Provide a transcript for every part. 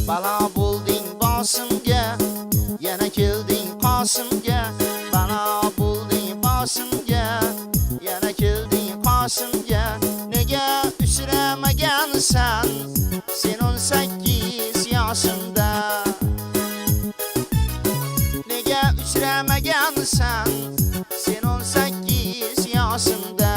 balo bo'lding boshimga, yana kelding qoshimga. Balo bo'lding boshimga, yana kelding qoshimga. Nega uchramagansan sen 18 yoshimda? Nega uchramagansan sen 18 yoshimda?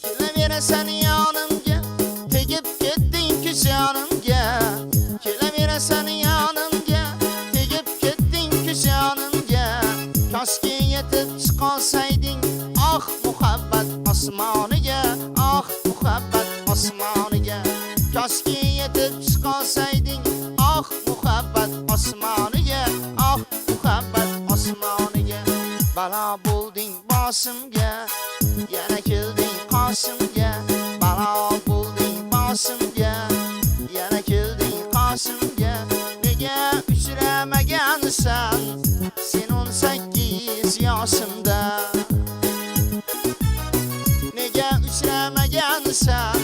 Kelaverasan yonimga, tegib ketding kushonimga. Kelaverasan yonimga, tegib ketding kushonimga. Koshki yetib chiqolsayding, oh muhabbat osmoniga, oh muhabbat osmoniga. Koshki yetib chiqolsayding, oh muhabbat osmoniga, oh muhabbat osmoniga. Balo bo'lding boshimga, yana kelding qoshimga. Balo bo'lding boshimga, yana kelding qoshimga. Nega uchramagansan sen 18 yoshimda? Nega uchramagansan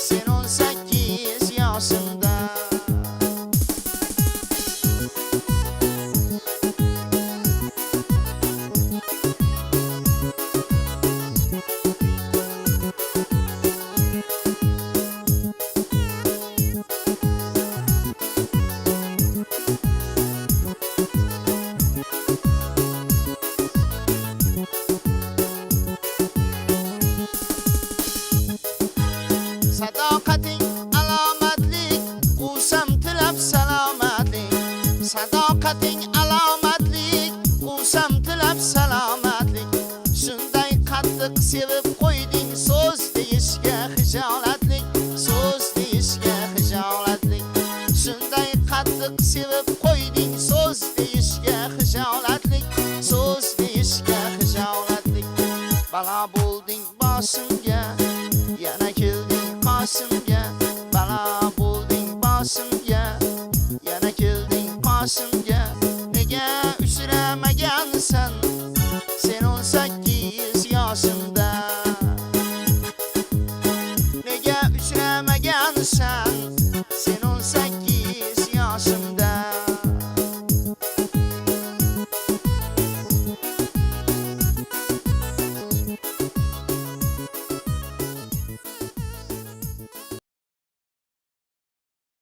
sen 18 yoshimda? Sadoqating alomatlik, quvsam tilab salomatlik. Sadoqating alomatlik, quvsam tilab salomatlik. Shunday qattiq sevib qo'yding, so'z deyishga hijolatlik, so'z deyishga hijolatlik. Shunday qattiq sevib qo'yding, so'z deyishga hijolatlik, so'z deyishga hijolatlik. Balo bo'lding boshimga, yana kelding qoshimga. Balo bo'lding boshimga, yana kelding qoshimga.